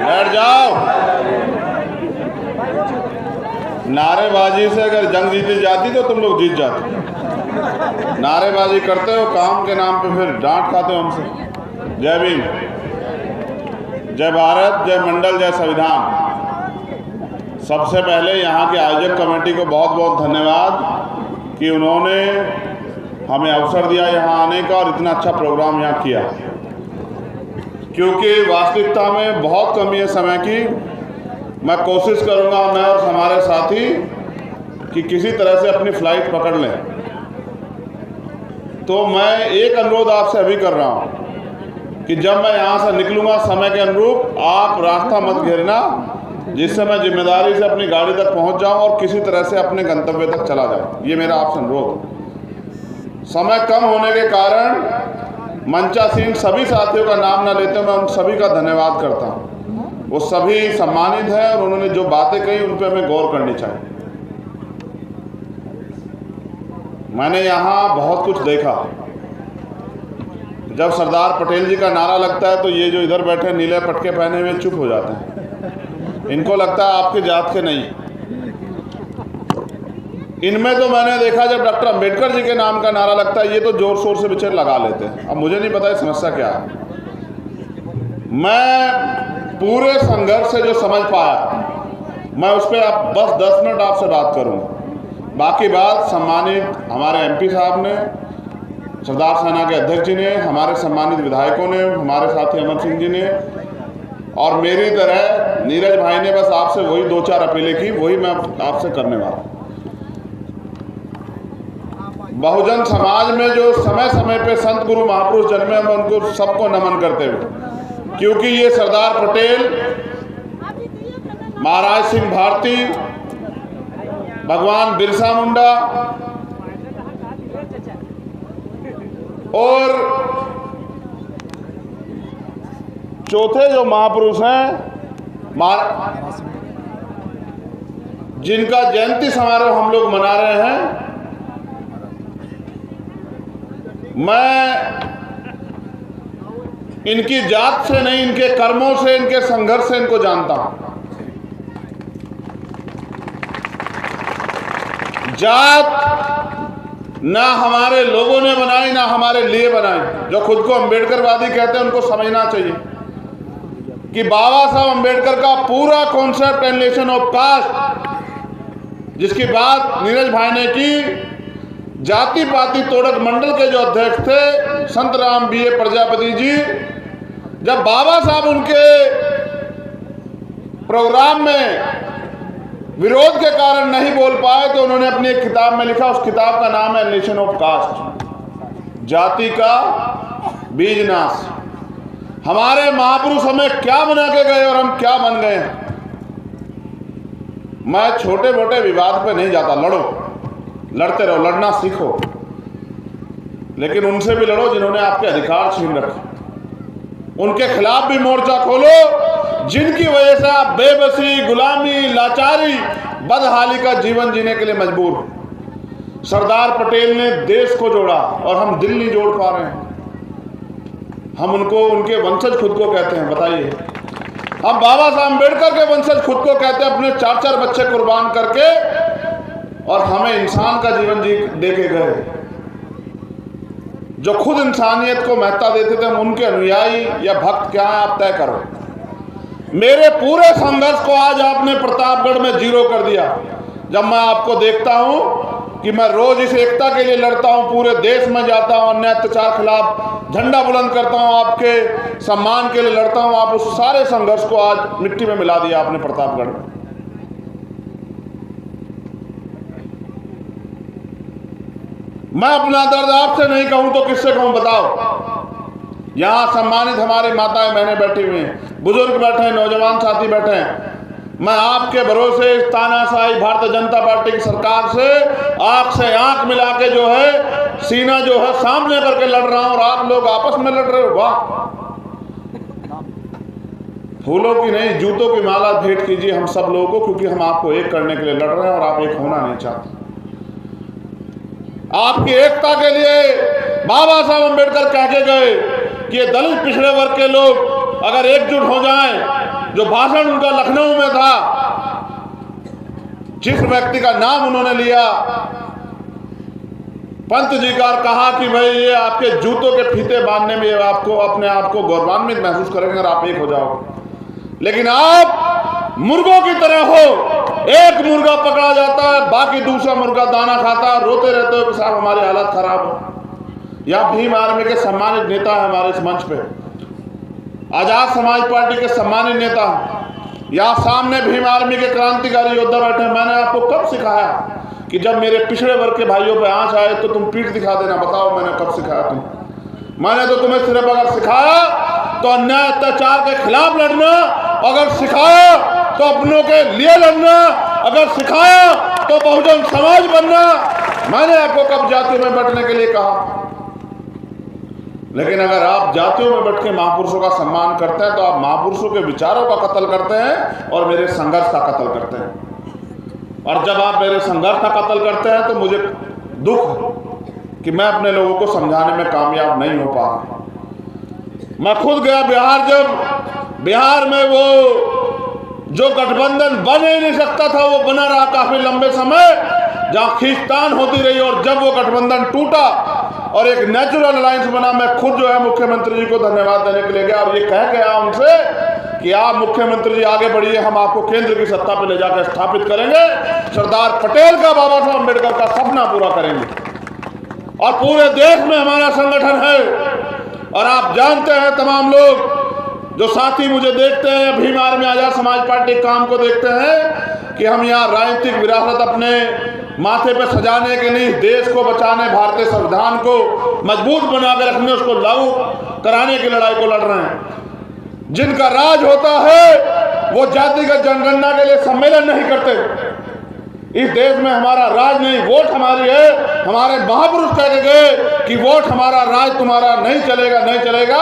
बैठ जाओ। नारेबाजी से अगर जंग जीती जाती तो तुम लोग जीत जाते। नारेबाजी करते हो काम के नाम पे, फिर डांट खाते हो हमसे। जय भीम, जय भारत, जय मंडल, जय संविधान। सबसे पहले यहाँ के आयोजक कमेटी को बहुत बहुत धन्यवाद कि उन्होंने हमें अवसर दिया यहाँ आने का और इतना अच्छा प्रोग्राम यहाँ किया, क्योंकि वास्तविकता में बहुत कमी है समय की। मैं कोशिश करूँगा, मैं और हमारे साथी, कि किसी तरह से अपनी फ्लाइट पकड़ लें। तो मैं एक अनुरोध आपसे अभी कर रहा हूँ कि जब मैं यहाँ से निकलूँगा समय के अनुरूप आप रास्ता मत घेरना, जिससे मैं जिम्मेदारी से अपनी गाड़ी तक पहुँच जाऊँ और किसी तरह से अपने गंतव्य तक चला जाऊँ। ये मेरा आपसे अनुरोध। समय कम होने के कारण मंचासीन सभी साथियों का नाम न लेते, मैं उन सभी का धन्यवाद करता हूँ। वो सभी सम्मानित हैं और उन्होंने जो बातें कही उन पर हमें गौर करनी चाहिए। मैंने यहाँ बहुत कुछ देखा। जब सरदार पटेल जी का नारा लगता है तो ये जो इधर बैठे नीले पटके पहने हुए चुप हो जाते हैं। इनको लगता है आपके जात के नहीं। इनमें तो मैंने देखा जब डॉक्टर अंबेडकर जी के नाम का नारा लगता है ये तो जोर शोर से बेचारे लगा लेते हैं। अब मुझे नहीं पता ये समस्या क्या है। मैं पूरे संघर्ष से जो समझ पाया मैं उस पर आप बस 10 मिनट आपसे बात करूँगा। बाकी बात सम्मानित हमारे एमपी साहब ने, सरदार सेना के अध्यक्ष जी ने, हमारे सम्मानित विधायकों ने, हमारे साथी अमर सिंह जी ने और मेरी तरह नीरज भाई ने बस आपसे वही 2-4 अपीलें की, वही मैं आपसे करने वाला हूँ। बहुजन समाज में जो समय समय पे संत गुरु महापुरुष जन्मे, मैं उनको सबको नमन करते हुए, क्योंकि ये सरदार पटेल, महाराज सिंह भारती, भगवान बिरसा मुंडा और चौथे जो महापुरुष हैं जिनका जयंती समारोह हम लोग मना रहे हैं, मैं इनकी जात से नहीं, इनके कर्मों से, इनके संघर्ष से इनको जानता हूं। जात ना हमारे लोगों ने बनाई ना हमारे लिए बनाई। जो खुद को अंबेडकरवादी कहते हैं उनको समझना चाहिए कि बाबा साहब अंबेडकर का पूरा कॉन्सेप्ट एलिमिनेशन ऑफ कास्ट, जिसकी बात नीरज भाई ने की, जाति पाति तोड़क मंडल के जो अध्यक्ष थे संत राम बी.ए. प्रजापति जी, जब बाबा साहब उनके प्रोग्राम में विरोध के कारण नहीं बोल पाए तो उन्होंने अपनी एक किताब में लिखा, उस किताब का नाम है एलिमिनेशन ऑफ कास्ट, जाति का बीजनाश। हमारे महापुरुष हमें क्या बना के गए और हम क्या बन गए। मैं छोटे मोटे विवाद पे नहीं जाता। लड़ो, लड़ते रहो, लड़ना सीखो, लेकिन उनसे भी लड़ो जिन्होंने आपके अधिकार छीन रखे। उनके खिलाफ भी मोर्चा खोलो जिनकी वजह से आप बेबसी, गुलामी, लाचारी, बदहाली का जीवन जीने के लिए मजबूर हो। सरदार पटेल ने देश को जोड़ा और हम दिल नहीं जोड़ पा रहे हैं। हम उनको, उनके वंशज खुद को कहते हैं। बताइए, हम बाबा साहब अम्बेडकर के वंशज खुद को कहते हैं, अपने 4-4 बच्चे कुर्बान करके, और हमें इंसान का जीवन जी दे के गए। जो खुद इंसानियत को महत्ता देते थे, हम उनके अनुयायी या भक्त क्या है आप तय करो। मेरे पूरे संघर्ष को आज आपने प्रतापगढ़ में जीरो कर दिया। जब मैं आपको देखता हूं कि मैं रोज इस एकता के लिए लड़ता हूं, पूरे देश में जाता हूं, अन्याय अत्याचार खिलाफ झंडा बुलंद करता हूं, आपके सम्मान के लिए लड़ता हूं, आप उस सारे संघर्ष को आज मिट्टी में मिला दिया आपने प्रतापगढ़ में। मैं अपना दर्द आपसे नहीं कहूं तो किससे कहूं, बताओ। यहां सम्मानित हमारी माताएं बहनें बैठी हुई हैं, बुजुर्ग बैठे हैं, नौजवान साथी बैठे हैं। मैं आपके भरोसे इस तानाशाही भारतीय जनता पार्टी की सरकार से आंख से आंख मिला के जो है, सीना जो है सामने करके लड़ रहा हूं, और आप लोग आपस में लड़ रहे हो। वाह, फूलों की नहीं जूतों की माला भेंट कीजिए हम सब लोगों को, क्योंकि हम आपको एक करने के लिए लड़ रहे हैं और आप एक होना नहीं चाहते। आपकी एकता के लिए बाबा साहब अम्बेडकर कह के गए कि ये दलित पिछड़े वर्ग के लोग अगर एकजुट हो जाएं जो भाषण उनका लखनऊ में था, जिस व्यक्ति का नाम उन्होंने लिया, पंत जी का, कहा कि भाई ये आपके जूतों के फीते बांधने में आपको अपने आप को गौरवान्वित महसूस करेंगे अगर आप एक हो जाओ। लेकिन आप मुर्गों की तरह हो, एक मुर्गा पकड़ा जाता है, बाकी दूसरा मुर्गा दाना खाता है, रोते रहते हो कि साहब हमारी हालत खराब हो। यहाँ भीम आर्मी के सम्मानित नेता है हमारे इस मंच पे, आजाद समाज पार्टी के सम्मानित नेता, यहाँ सामने भीम आर्मी के क्रांतिकारी योद्धा बैठे। मैंने आपको कब सिखाया कि जब मेरे पिछड़े वर्ग के भाइयों पे आंच आए तो तुम पीठ दिखा देना? बताओ मैंने कब सिखाया तुम? मैंने तो तुम्हें सिर्फ अगर सिखाया तो अन्याय अत्याचार के खिलाफ लड़ना, अगर सिखाया तो अपनों के लिए लड़ना, अगर सिखाया तो बहुजन समाज बनना। मैंने आपको कब जातियों में बैठने के लिए कहा? लेकिन अगर आप जातियों में बैठ के महापुरुषों का सम्मान करते हैं तो आप महापुरुषों के विचारों का कत्ल करते हैं और मेरे संघर्ष का कत्ल करते हैं। और जब आप मेरे संघर्ष का कत्ल करते हैं तो मुझे दुख कि मैं अपने लोगों को समझाने में कामयाब नहीं हो पा रहा। मैं खुद गया बिहार, जब बिहार में वो जो गठबंधन बन ही नहीं सकता था वो बना रहा काफी लंबे समय, जहां खींचतान होती रही, और जब वो गठबंधन टूटा और एक नेचुरल अलायंस बना, मैं खुद जो है मुख्यमंत्री जी को धन्यवाद देने के लिए गया और ये कह के आया उनसे कि आप मुख्यमंत्री जी आगे बढ़िए, हम आपको केंद्र की सत्ता पर ले जाकर स्थापित करेंगे, सरदार पटेल का, बाबा साहब अम्बेडकर का सपना पूरा करेंगे। और पूरे देश में हमारा संगठन है। और आप जानते हैं, तमाम लोग जो साथी मुझे देखते हैं, भीम आर्मी आजाद समाज पार्टी काम को देखते हैं कि हम यहाँ राजनीतिक विरासत अपने माथे पे सजाने के लिए, देश को बचाने, भारतीय संविधान को मजबूत बना के रखने, उसको लागू कराने की लड़ाई को लड़ रहे हैं। जिनका राज होता है वो जातिगत जनगणना के लिए सम्मेलन नहीं करते। इस देश में हमारा राज नहीं, वोट हमारी है। हमारे महापुरुष कह के गए कि वोट हमारा, राज तुम्हारा नहीं चलेगा, नहीं चलेगा।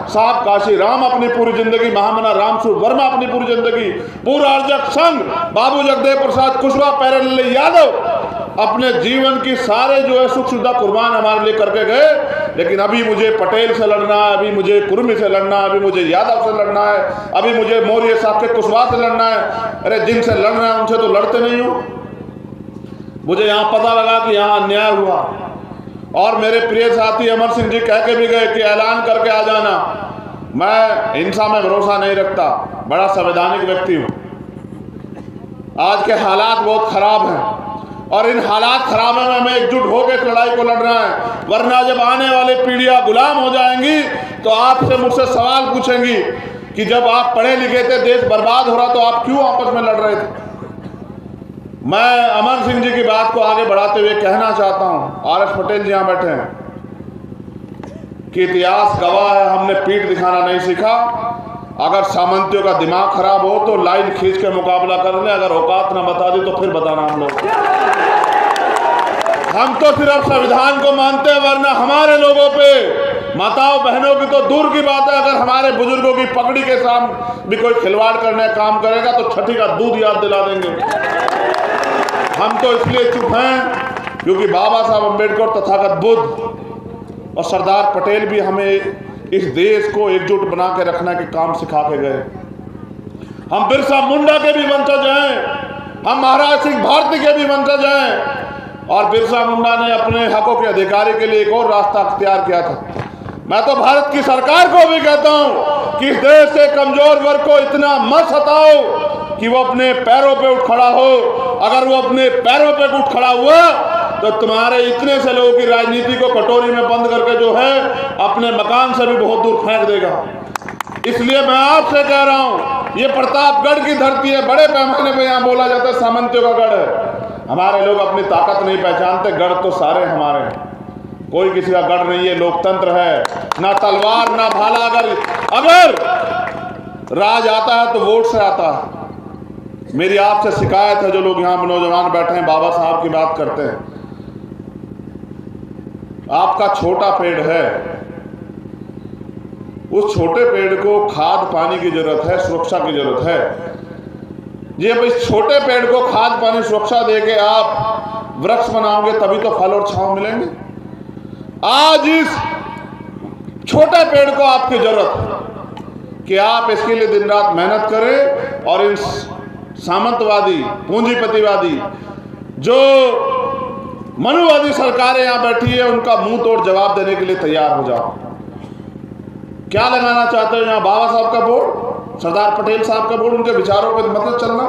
साहब काशी राम अपनी पूरी जिंदगी, महामना रामसूर वर्मा अपनी पूरी जिंदगी, पूरा अर्जक संघ, बाबू जगदेव प्रसाद कुशवाहा, प्यारेलाल यादव अपने जीवन की सारे जो है सुख सुविधा कुर्बान हमारे लिए करके गए। लेकिन अभी मुझे पटेल से लड़ना है, अभी मुझे कुर्मी से लड़ना है, अभी मुझे यादव से लड़ना है, अभी मुझे मौर्य साहब के कुशवाहा से लड़ना है। अरे जिनसे लड़ रहे हैं उनसे तो लड़ते नहीं हो। मुझे यहाँ पता लगा कि यहाँ अन्याय हुआ और मेरे प्रिय साथी अमर सिंह जी कह के भी गए कि ऐलान करके आ जाना। मैं हिंसा में भरोसा नहीं रखता, बड़ा संवैधानिक व्यक्ति हूँ। आज के हालात बहुत खराब हैं और इन हालात खराब में हमें एकजुट होकर इस लड़ाई को लड़ रहा है। वरना जब आने वाली पीढ़ियां गुलाम हो जाएंगी तो आपसे मुझसे सवाल पूछेंगी कि जब आप पढ़े लिखे थे, देश बर्बाद हो रहा, तो आप क्यों आपस में लड़ रहे थे। मैं अमर सिंह जी की बात को आगे बढ़ाते हुए कहना चाहता हूं, आर एस पटेल जी यहां बैठे हैं, कि इतिहास गवाह है, हमने पीठ दिखाना नहीं सीखा। अगर सामंतियों का दिमाग खराब हो तो लाइन खींच के मुकाबला कर ले, अगर औकात ना बता दी तो फिर बताना हम लोग। हम तो सिर्फ संविधान को मानते हैं, वरना हमारे लोगों पे, माताओं बहनों की तो दूर की बात है, अगर हमारे बुजुर्गों की पगड़ी के साथ भी कोई खिलवाड़ करने का काम करेगा तो छठी का दूध याद दिला देंगे। हम तो इसलिए चुप हैं क्योंकि बाबा साहब अम्बेडकर, तथागत बुद्ध और सरदार पटेल भी हमें इस देश को एकजुट बना के रखने के काम सिखा के गए। हम बिरसा मुंडा के भी वंशज हैं, हम महाराज सिंह भारती के भी वंशज हैं। और बिरसा मुंडा ने अपने हकों के अधिकारी के लिए एक और रास्ता अख्तियार किया था। मैं तो भारत की सरकार को भी कहता हूं कि इस देश से कमजोर वर्ग को इतना मत सताओ कि वो अपने पैरों पे उठ खड़ा हो। अगर वो अपने पैरों पे उठ खड़ा हुआ तो तुम्हारे इतने से लोगों की राजनीति को कटोरी में बंद करके जो है अपने मकान से भी बहुत दूर फेंक देगा। इसलिए मैं आपसे कह रहा हूं, ये प्रतापगढ़ की धरती है, बड़े पैमाने पे यहाँ बोला जाता है सामंतियों का गढ़ है। हमारे लोग अपनी ताकत नहीं पहचानते, गढ़ तो सारे हमारे हैं, कोई किसी का गढ़ नहीं है। लोकतंत्र है, ना तलवार ना भाला। अगर राज आता है तो वोट से आता है। मेरी आपसे शिकायत है, जो लोग यहाँ नौजवान बैठे हैं, बाबा साहब की बात करते हैं, आपका छोटा पेड़ है, उस छोटे पेड़ को खाद पानी की जरूरत है, सुरक्षा की जरूरत है। जी, अब इस छोटे पेड़ को खाद पानी सुरक्षा देके आप वृक्ष बनाओगे तभी तो फल और छांव मिलेंगे। आज इस छोटे पेड़ को आपकी जरूरत है कि आप इसके लिए दिन रात मेहनत करें और इन सामंतवादी, पूंजीपतिवादी, जो मनुवादी सरकारें यहाँ बैठी है, उनका मुंह तोड़ जवाब देने के लिए तैयार हो जाओ। क्या लगाना चाहते हो यहाँ? बाबा साहब का बोर्ड, सरदार पटेल साहब का बोर्ड, उनके विचारों पर मतलब चलना।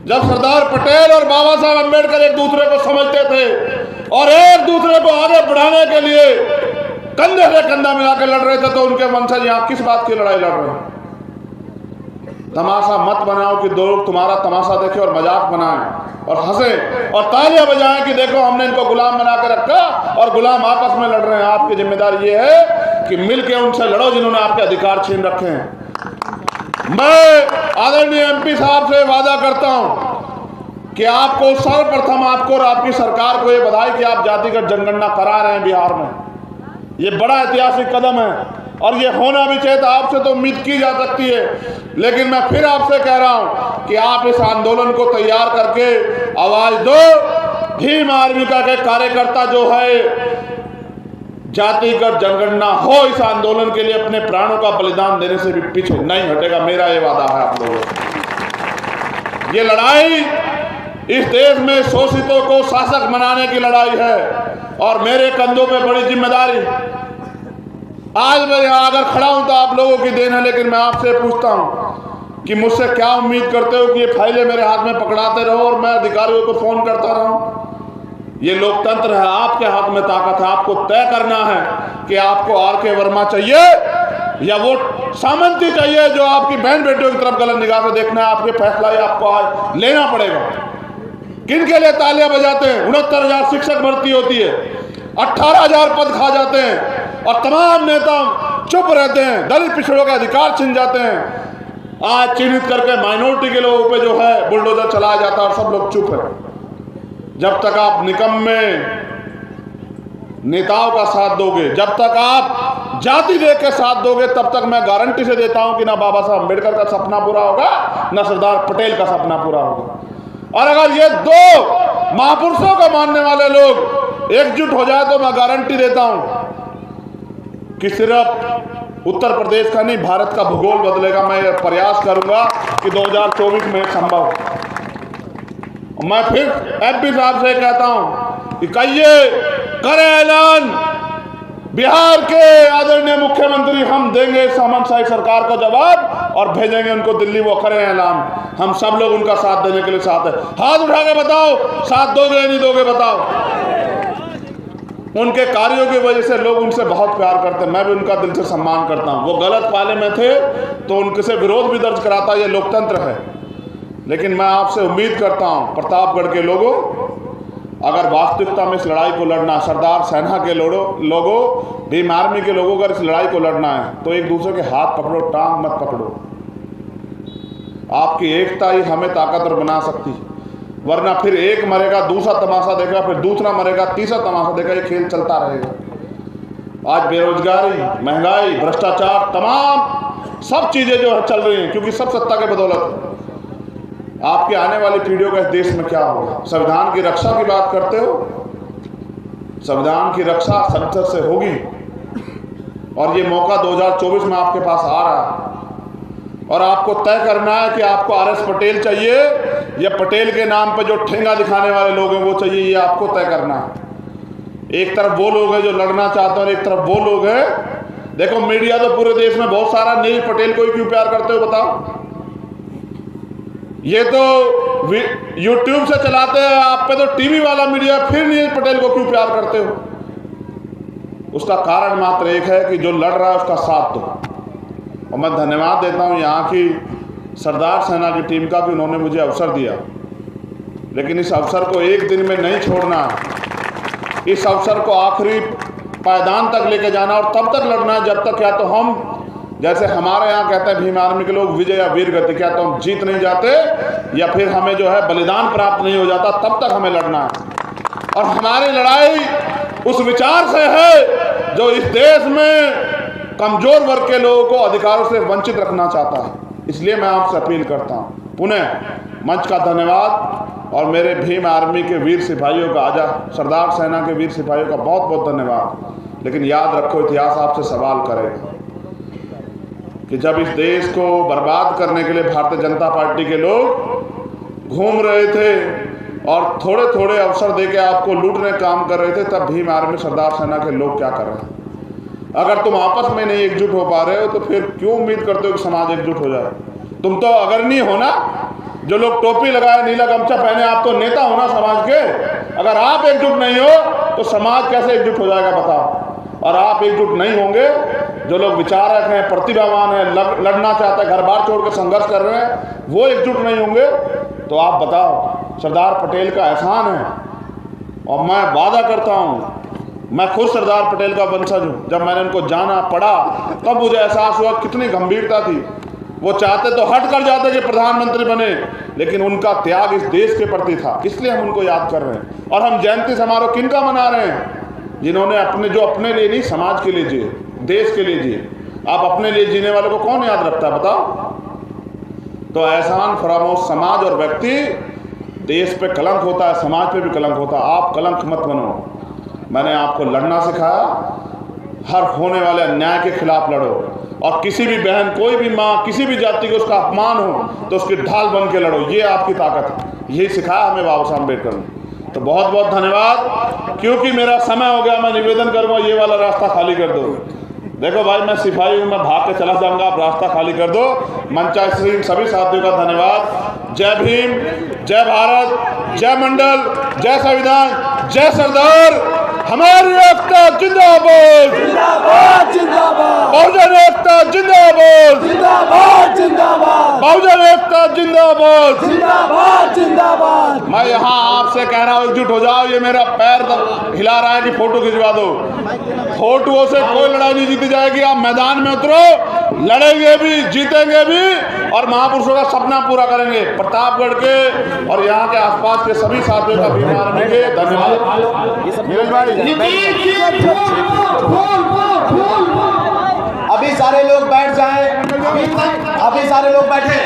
जब सरदार पटेल और बाबा साहब अम्बेडकर एक दूसरे को समझते थे और एक दूसरे को आगे बढ़ाने के लिए कंधे से कंधा मिला के लड़ रहे थे, तो उनके वंशज यहाँ किस बात की लड़ाई लड़ रहे हैं? तमाशा मत बनाओ कि दो लोग तुम्हारा तमाशा देखें और मजाक बनाएं और हंसें और तालियां बजाएं कि देखो हमने इनको गुलाम बना के रखा और गुलाम आपस में लड़ रहे हैं। आपकी जिम्मेदारी ये है कि मिलके उनसे लड़ो जिन्होंने आपके अधिकार छीन रखे हैं। मैं आदरणीय एमपी साहब से वादा करता हूं कि आपको सर्वप्रथम, आपको और आपकी सरकार को ये बधाई कि आप जातिगत जनगणना करा रहे हैं बिहार में। ये बड़ा ऐतिहासिक कदम है और ये होना भी चाहिए। आपसे तो उम्मीद की जा सकती है, लेकिन मैं फिर आपसे कह रहा हूं कि आप इस आंदोलन को तैयार करके आवाज दो। भीम आर्मी का के कार्यकर्ता जो है, जातिगत जनगणना हो इस आंदोलन के लिए अपने प्राणों का बलिदान देने से भी पीछे नहीं हटेगा। मेरा ये वादा है आप लोगों को। ये लड़ाई इस देश में शोषितों को शासक बनाने की लड़ाई है और मेरे कंधों पे बड़ी जिम्मेदारी। आज मैं यहाँ अगर खड़ा हूं तो आप लोगों की देन है, लेकिन मैं आपसे पूछता हूं कि मुझसे क्या उम्मीद करते हो कि ये फाइलें मेरे हाथ में पकड़ाते रहो और मैं अधिकारियों को फोन करता रहूं? ये लोकतंत्र है, आपके हाथ में ताकत है। आपको तय करना है कि आपको आर.के. वर्मा चाहिए या वो सामंती चाहिए जो आपकी बहन बेटियों की तरफ गलत निगाह से देखना है। आपके फैसला ये आपको आज लेना पड़ेगा। किन के लिए तालियां बजाते हैं? 69,000 शिक्षक भर्ती होती है, 18,000 पद खा जाते हैं और तमाम नेता चुप रहते हैं। दलित पिछड़ों के अधिकार छिन जाते हैं। आज चिन्हित करके माइनॉरिटी के लोगों पे जो है बुलडोजर चलाया जाता है और सब लोग चुप है। जब तक आप निकम्मे नेताओं का साथ दोगे, जब तक आप जाति देख के साथ दोगे, तब तक मैं गारंटी से देता हूं कि ना बाबा साहब अम्बेडकर का सपना पूरा होगा, ना सरदार पटेल का सपना पूरा होगा। और अगर ये दो महापुरुषों को मानने वाले लोग एकजुट हो जाए तो मैं गारंटी देता हूं कि सिर्फ उत्तर प्रदेश का नहीं, भारत का भूगोल बदलेगा। मैं प्रयास करूंगा कि 2024 में संभव हो। मैं फिर एमपी साहब से कहता हूं कि कहिए, करें ऐलान, बिहार के आदरणीय मुख्यमंत्री, हम देंगे सामंतशाही सरकार को जवाब और भेजेंगे उनको दिल्ली। वो करें ऐलान, हम सब लोग उनका साथ देने के लिए साथ है। हाथ उठा के बताओ, साथ दोगे नहीं दोगे बताओ। उनके कार्यों की वजह से लोग उनसे बहुत प्यार करते हैं। मैं भी उनका दिल से सम्मान करता हूं। वो गलत पाले में थे तो उनके से विरोध भी दर्ज कराता, ये लोकतंत्र है। लेकिन मैं आपसे उम्मीद करता हूं, प्रतापगढ़ के लोगों, अगर वास्तविकता में इस लड़ाई को लड़ना, सरदार सेना के लोगों, भीम आर्मी के लोगों, अगर इस लड़ाई को लड़ना है तो एक दूसरे के हाथ पकड़ो, टांग मत पकड़ो। आपकी एकता ही हमें ताकतवर बना सकती है, वरना फिर एक मरेगा, दूसरा तमाशा देगा, फिर दूसरा मरेगा, तीसरा तमाशा देगा। ये खेल चलता रहेगा। आज बेरोजगारी, महंगाई, भ्रष्टाचार, तमाम सब चीजें जो है चल रही हैं, क्योंकि सब सत्ता के बदौलत। आपके आने वाली पीढ़ियों का इस देश में क्या होगा? संविधान की रक्षा की बात करते हो, संविधान की रक्षा संसद से होगी और ये मौका 2024 में आपके पास आ रहा है और आपको तय करना है कि आपको आर.एस. पटेल चाहिए या पटेल के नाम पर जो ठेंगा दिखाने वाले लोग हैं वो चाहिए। ये आपको तय करना है। एक तरफ वो लोग हैं जो लड़ना चाहते हैं और एक तरफ वो लोग हैं। देखो, मीडिया तो पूरे देश में बहुत सारा, नहीं पटेल को ही क्यों प्यार करते हो बताओ? ये तो YouTube से चलाते हैं, आप पे तो टीवी वाला मीडिया, फिर नीरज पटेल को क्यों प्यार करते हो? उसका कारण मात्र एक है कि जो लड़ रहा है उसका साथ दो। और मैं धन्यवाद देता हूं यहाँ की सरदार सेना की टीम का भी, उन्होंने मुझे अवसर दिया। लेकिन इस अवसर को एक दिन में नहीं छोड़ना है, इस अवसर को आखिरी पायदान तक लेके जाना और तब तक लड़ना है जब तक या तो हम, जैसे हमारे यहाँ कहते हैं भीम आर्मी के लोग, विजय या वीर गति, क्या तो हम जीत नहीं जाते या फिर हमें जो है बलिदान प्राप्त नहीं हो जाता, तब तक हमें लड़ना है। और हमारी लड़ाई उस विचार से है जो इस देश में कमजोर वर्ग के लोगों को अधिकारों से वंचित रखना चाहता है। इसलिए मैं आपसे अपील करता हूँ, पुनः मंच का धन्यवाद और मेरे भीम आर्मी के वीर सिपाहियों का, आजाद सरदार सेना के वीर सिपाहियों का बहुत बहुत धन्यवाद। लेकिन याद रखो, इतिहास आपसे सवाल करेगा। कि जब इस देश को बर्बाद करने के लिए भारतीय जनता पार्टी के लोग घूम रहे थे और थोड़े थोड़े अवसर देके आपको लूटने का काम कर रहे थे, तब भीम आर्मी सरदार सेना के लोग क्या कर रहे हैं? अगर तुम आपस में नहीं एकजुट हो पा रहे हो तो फिर क्यों उम्मीद करते हो कि समाज एकजुट हो जाए? तुम तो अग्रणी हो ना, जो लोग टोपी लगाए, नीला गमछा पहने, आप तो नेता हो ना समाज के। अगर आप एकजुट नहीं हो तो समाज कैसे एकजुट हो जाएगा बताओ? और आप एकजुट नहीं होंगे, जो लोग विचारक हैं, प्रतिभावान हैं, लड़ना चाहते हैं, घर बार छोड़ कर संघर्ष कर रहे हैं, वो एकजुट नहीं होंगे तो आप बताओ। सरदार पटेल का एहसान है और मैं वादा करता हूँ, मैं खुद सरदार पटेल का वंशज हूँ। जब मैंने उनको जाना पढ़ा तब मुझे एहसास हुआ कितनी गंभीरता थी। वो चाहते तो हट कर जाते कि प्रधानमंत्री बने, लेकिन उनका त्याग इस देश के प्रति था, इसलिए हम उनको याद कर रहे हैं। और हम जयंती समारोह किनका मना रहे हैं? जिन्होंने जो अपने लिए नहीं, समाज के लिए जिए, देश के लिए जिए। आप अपने लिए जीने वालों को कौन याद रखता है बताओ? तो एहसान फरामोश समाज और व्यक्ति, देश पे कलंक होता है, समाज पे भी कलंक होता है। आप कलंक मत बनो। मैंने आपको लड़ना सिखाया, हर होने वाले अन्याय के खिलाफ लड़ो, और किसी भी बहन, कोई भी माँ, किसी भी जाति को उसका अपमान हो तो उसकी ढाल बन के लड़ो, ये आपकी ताकत है। यही सिखाया हमें बाबा साहब अम्बेडकर ने। तो बहुत बहुत धन्यवाद। क्योंकि मेरा समय हो गया, मैं निवेदन करूँगा ये वाला रास्ता खाली कर दो। देखो भाई, मैं सिपाही हूँ, मैं भाग के चला जाऊँगा, आप रास्ता खाली कर दो। मंचासीन सभी साथियों का धन्यवाद। जय भीम, जय भारत, जय मंडल, जय संविधान, जय सरदार। हमारी एकता जिंदाबाद, जिंदाबाद जिंदाबाद, बहुजन एकता जिंदाबाद, जिंदाबाद जिंदाबाद, बहुजन एकता जिंदाबाद, जिंदाबाद जिंदाबाद। मैं यहाँ आपसे कह रहा हूँ, एकजुट हो जाओ। ये मेरा पैर हिला रहा है कि फोटो खिंचवा दो। फोटोओं से कोई लड़ाई नहीं जीती जाएगी। आप मैदान में उतरो, लड़ेंगे भी, जीतेंगे भी, और महापुरुषों का सपना पूरा करेंगे। प्रतापगढ़ के और यहाँ के आसपास के सभी साथियों का भीम आर्मी के धन्यवाद। नीरज भाई, अभी सारे लोग बैठ जाएं, अभी सारे लोग बैठे।